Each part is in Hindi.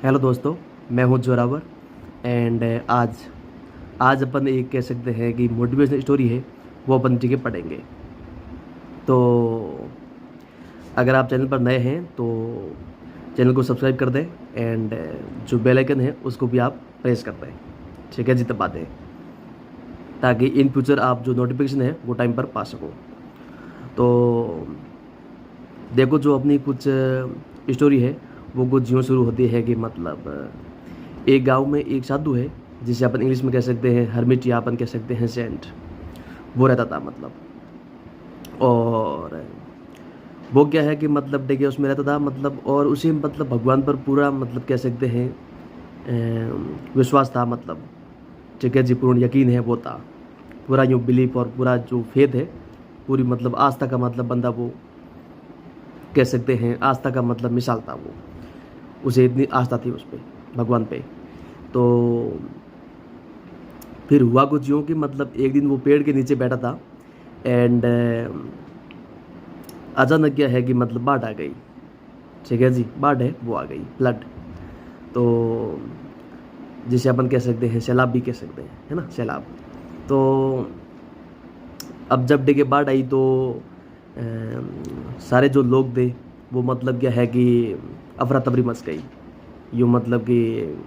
हेलो दोस्तों, मैं हूं जोरावर। एंड आज आज अपन एक कह सकते हैं कि मोटिवेशनल स्टोरी है, वो अपन जी के पढ़ेंगे। तो अगर आप चैनल पर नए हैं तो चैनल को सब्सक्राइब कर दें। एंड जो बेल आइकन है उसको भी आप प्रेस कर दें, ठीक है जी, दबा दें, ताकि इन फ्यूचर आप जो नोटिफिकेशन है वो टाइम पर पा सको। तो देखो, जो अपनी कुछ स्टोरी है वो कुछ यूँ शुरू होती है कि एक गांव में एक साधु है, जिसे अपन इंग्लिश में कह सकते हैं हरमिट, या अपन कह सकते हैं सेंट। वो रहता था और वो क्या है कि देखिए उसमें रहता था और उसे भगवान पर पूरा कह सकते हैं विश्वास था, ठीक है जी, पूर्ण यकीन है वो था, पूरा यूँ बिलीफ और पूरा जो फेथ है, पूरी आस्था का बंदा वो कह सकते हैं। आस्था का मिसाल था वो, उसे इतनी आस्था थी उस पे, भगवान पे। तो फिर हुआ कुछ यूँ कि एक दिन वो पेड़ के नीचे बैठा था। एंड अचानक क्या है कि बाढ़ आ गई, ठीक है जी, बाढ़ है वो आ गई, फ्लड। तो जिसे अपन कह सकते हैं सैलाब भी कह सकते हैं, है ना, सैलाब। तो अब जब देखिए बाढ़ आई तो सारे जो लोग थे वो क्या है कि अफरा तफरी मच गई। यूँ कि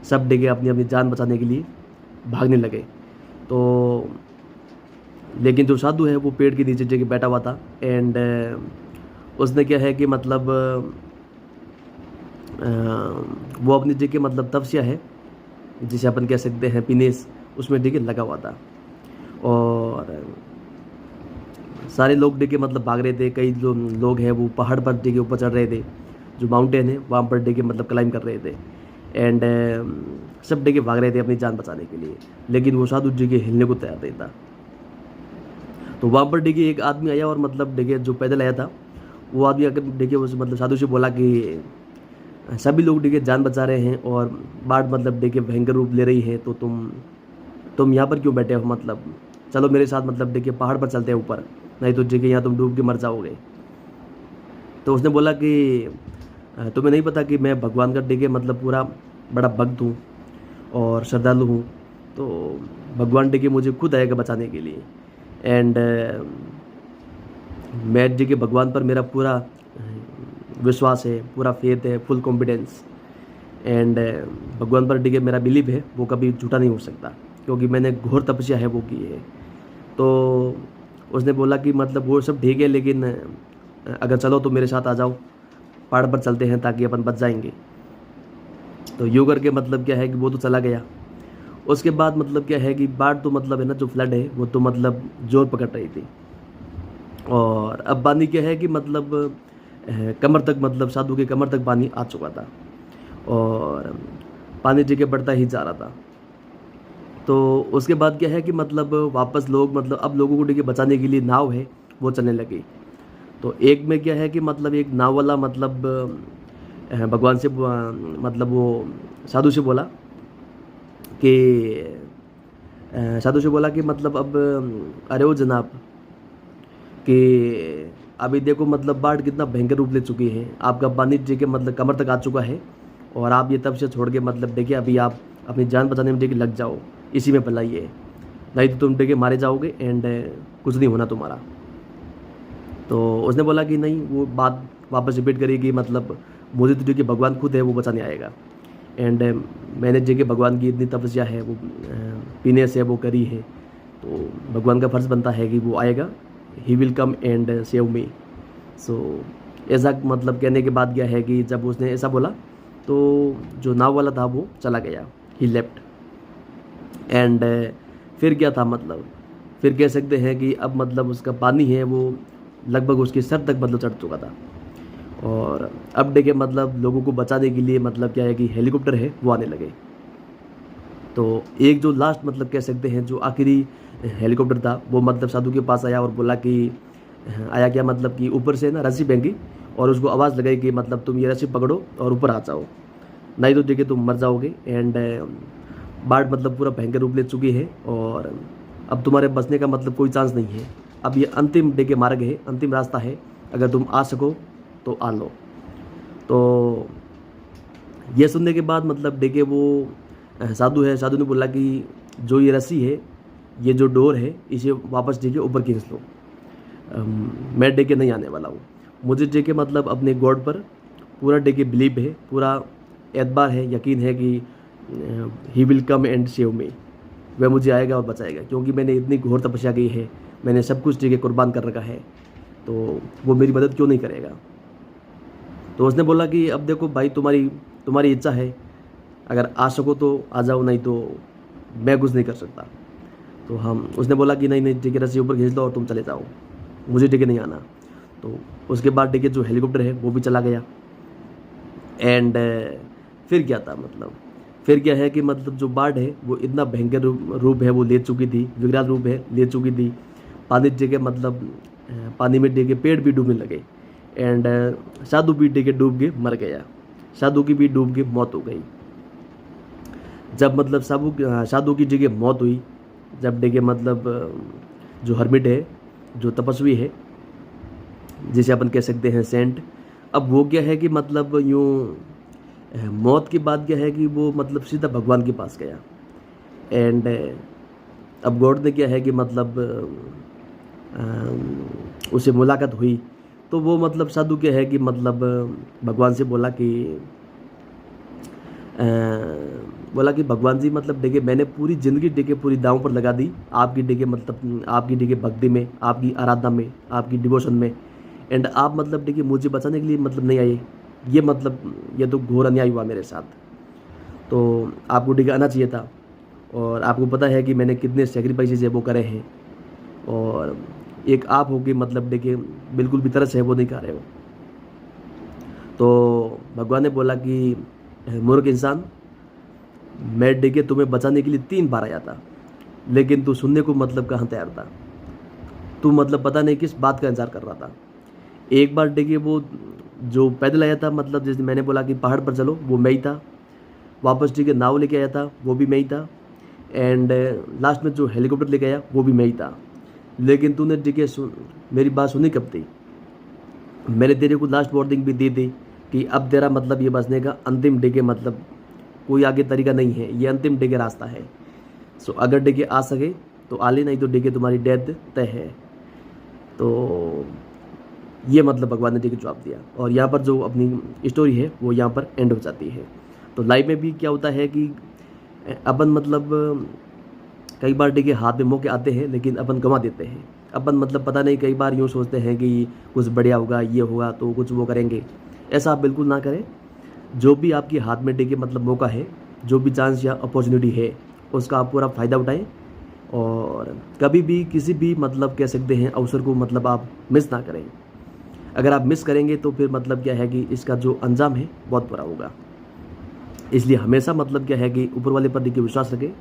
सब डिगे अपनी अपनी जान बचाने के लिए भागने लगे। तो लेकिन जो साधु है वो पेड़ के नीचे जगह बैठा हुआ था। एंड उसने क्या है कि वो अपनी जगह तपस्या है, जिसे अपन कह सकते हैं पिनेस, उसमें डिगे लगा हुआ था। और सारे लोग डिगे भाग रहे थे। कई जो लोग हैं वो पहाड़ पर डिगे ऊपर चढ़ रहे थे, जो माउंटेन है वहाँ पर डिगे क्लाइंब कर रहे थे। एंड सब डिगे भाग रहे थे अपनी जान बचाने के लिए, लेकिन वो साधु डिगे हिलने को तैयार नहीं था। तो वहाँ पर देखिए एक आदमी आया और देखिए जो पैदल आया था वो आदमी आकर देखिए उस साधु से बोला कि सभी लोग देखिए जान बचा रहे हैं और बाढ़ देखिए भयंकर रूप ले रही है, तो तुम यहाँ पर क्यों बैठे हो? चलो मेरे साथ देखिए पहाड़ पर चलते हैं ऊपर, नहीं तो देखिए यहाँ तुम डूब के मर जाओगे। तो उसने बोला कि तुम्हें नहीं पता कि मैं भगवान का देखिए पूरा बड़ा भक्त हूँ और श्रद्धालु हूँ, तो भगवान देखिए मुझे खुद आएगा बचाने के लिए। एंड मैं जी के भगवान पर मेरा पूरा विश्वास है, पूरा फेथ है, फुल कॉन्फिडेंस। एंड भगवान पर ठीक है मेरा बिलीव है, वो कभी झूठा नहीं हो सकता, क्योंकि मैंने घोर तपस्या है वो की है। तो उसने बोला कि वो सब ठीक है, लेकिन अगर चलो तो मेरे साथ आ जाओ, पहाड़ पर चलते हैं ताकि अपन बच जाएंगे। तो यूँ करके क्या है कि वो तो चला गया। उसके बाद क्या है कि बाढ़ तो है ना, जो फ्लड है वो तो जोर पकड़ रही थी। और अब पानी क्या है कि कमर तक साधु के कमर तक पानी आ चुका था और पानी जगह बढ़ता ही जा रहा था। तो उसके बाद क्या है कि वापस लोग अब लोगों को देखिए बचाने के लिए नाव है वो चलने लगी। तो एक में क्या है कि एक नाव वाला भगवान से वो साधु से बोला कि साधु से बोला कि अब अरे वो जनाब, कि अभी देखो बाढ़ कितना भयंकर रूप ले चुकी है, आपका पानी जी के कमर तक आ चुका है, और आप ये तब से छोड़ के देखिए अभी आप अपनी जान बचाने में देखिए लग जाओ, इसी में भलाई है, नहीं तो तुम देखिए मारे जाओगे एंड कुछ नहीं होना तुम्हारा। तो उसने बोला कि नहीं, वो बात वापस रिपीट करी कि मुझे तो देखिए भगवान खुद है वो बचाने आएगा। एंड मैंने देखिए भगवान की इतनी तपस्या है, वो पीने से वो करी है, तो भगवान का फर्ज बनता है कि वो आएगा, he will come and save me. So ऐसा कहने के बाद क्या है कि जब उसने ऐसा बोला तो जो नाव वाला था वो चला गया, ही लेफ्ट। एंड फिर क्या था, फिर कह सकते हैं कि अब उसका पानी है वो लगभग उसके सर तक चढ़ चुका था। और अब देखिए लोगों को बचाने के लिए क्या है कि हेलीकॉप्टर है वो आने लगे। तो एक जो लास्ट कह सकते हैं जो आखिरी हेलीकॉप्टर था वो साधु के पास आया और बोला कि आया क्या, कि ऊपर से ना रस्सी फेंकी और उसको आवाज़ लगाई कि तुम ये रस्सी पकड़ो और ऊपर आ जाओ, नहीं तो देखिए तुम मर जाओगे। एंड बाढ़ पूरा भयंकर रूप ले चुकी है और अब तुम्हारे बचने का कोई चांस नहीं है। अब ये अंतिम देखिए मार्ग है, अंतिम रास्ता है, अगर तुम आ सको तो आ लो। तो ये सुनने के बाद मतलब देखे वो साधु है, साधु ने बोला कि जो ये रस्सी है, ये जो डोर है, इसे वापस देके ऊपर खींच लो। मैं देखे नहीं आने वाला हूँ। मुझे देखे मतलब अपने गॉड पर पूरा देखे बिलीव है, पूरा एतबार है, यकीन है कि ही विल कम एंड सेव मी। वह मुझे आएगा और बचाएगा, क्योंकि मैंने इतनी घोर तपस्या की है, मैंने सब कुछ देखे कुर्बान कर रखा है, तो वो मेरी मदद क्यों नहीं करेगा। तो उसने बोला कि अब देखो भाई, तुम्हारी इच्छा है, अगर आ सको तो आ जाओ, नहीं तो मैं कुछ नहीं कर सकता। तो उसने बोला कि नहीं ठीक है, रस्सी ऊपर खींच लो और तुम चले जाओ, मुझे ठीक है नहीं आना। तो उसके बाद ठीक है जो हेलीकॉप्टर है वो भी चला गया। एंड फिर क्या था, मतलब फिर क्या है कि मतलब जो बाढ़ है वो इतना भयंकर रूप है वो ले चुकी थी, विकराल रूप है ले चुकी थी। पानी जगह मतलब पानी में देखे पेड़ भी डूबने लगे। एंड साधु भी देखे डूब के मर गया, साधु की भी डूब के मौत हो गई। जब मतलब साधु की जगह मौत हुई, जब देखे मतलब जो हर्मिट है, जो तपस्वी है, जिसे अपन कह सकते हैं सेंट, अब वो क्या है कि मतलब यूँ मौत की बात क्या है कि वो मतलब सीधा भगवान के पास गया। एंड अब गॉड ने क्या है कि मतलब उसे मुलाकात हुई, तो वो मतलब साधु क्या है कि मतलब भगवान से बोला कि भगवान जी मतलब देखिए मैंने पूरी ज़िंदगी देखिए पूरी दांव पर लगा दी आपकी देखिए मतलब आपकी देखिए भक्ति में, आपकी आराधना में, आपकी डिवोशन में। एंड आप मतलब देखिए मुझे बचाने के लिए मतलब नहीं आए, ये मतलब ये तो घोर अन्याय हुआ मेरे साथ। तो आपको देखिए आना चाहिए था, और आपको पता है कि मैंने कितने सेक्रीफाइसेस है वो करे हैं, और एक आप हो कि मतलब देखिए बिल्कुल भी तरस है वो नहीं खा रहे हो। तो भगवान ने बोला कि मूर्ख इंसान, मैं देखिए तुम्हें बचाने के लिए 3 बार आया था, लेकिन तू सुनने को मतलब कहाँ तैयार था। तू मतलब पता नहीं किस बात का इंतजार कर रहा था। एक बार देखिए वो जो पैदल आया था, मतलब जैसे मैंने बोला कि पहाड़ पर चलो, वो मैं ही था। वापस देखिए नाव लेके आया था, वो भी मैं ही था। एंड लास्ट में जो हेलीकॉप्टर लेके आया वो भी मैं ही था। लेकिन तूने देखिए मेरी बात सुनी कब थी। मैंने तेरे को लास्ट वार्निंग भी दी थी कि अब तेरा मतलब ये बचने का अंतिम डे के मतलब कोई आगे तरीका नहीं है, ये अंतिम डे के रास्ता है। सो अगर डे के आ सके तो आ ले, नहीं तो डे के तुम्हारी डेथ तय है। तो ये मतलब भगवान ने देखिए जवाब दिया, और यहाँ पर जो अपनी स्टोरी है वो यहाँ पर एंड हो जाती है। तो लाइफ में भी क्या होता है कि अपन मतलब कई बार देखिए हाथ में मौके आते हैं, लेकिन अपन गंवा देते हैं। अपन मतलब पता नहीं कई बार यूँ सोचते हैं कि कुछ बढ़िया होगा, ये होगा तो कुछ वो करेंगे। ऐसा आप बिल्कुल ना करें। जो भी आपके हाथ में देखिए मतलब मौका है, जो भी चांस या अपॉर्चुनिटी है, उसका आप पूरा फ़ायदा उठाएं, और कभी भी किसी भी मतलब कह सकते हैं अवसर को मतलब आप मिस ना करें। अगर आप मिस करेंगे तो फिर मतलब क्या है कि इसका जो अंजाम है बहुत बुरा होगा। इसलिए हमेशा मतलब क्या है कि ऊपर वाले पर देखिए विश्वास रखें।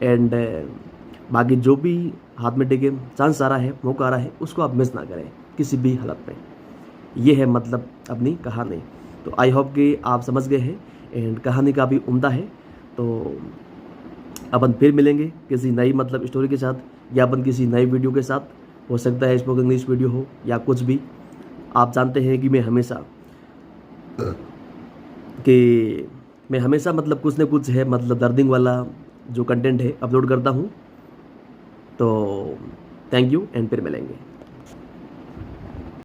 एंड बाकी जो भी हाथ में देखिए चांस आ रहा है, मौका आ रहा है, उसको आप मिस ना करें किसी भी हालत में। ये है मतलब अपनी कहानी। तो आई होप कि आप समझ गए हैं, एंड कहानी का भी उम्दा है। तो अपन फिर मिलेंगे किसी नई मतलब स्टोरी के साथ, या अपन किसी नई वीडियो के साथ। हो सकता है स्पोकन इंग्लिश वीडियो हो या कुछ भी। आप जानते हैं कि मैं हमेशा मतलब कुछ न कुछ है मतलब दर्दिंग वाला जो कंटेंट है अपलोड करता हूँ। तो थैंक यू, एंड फिर मिलेंगे।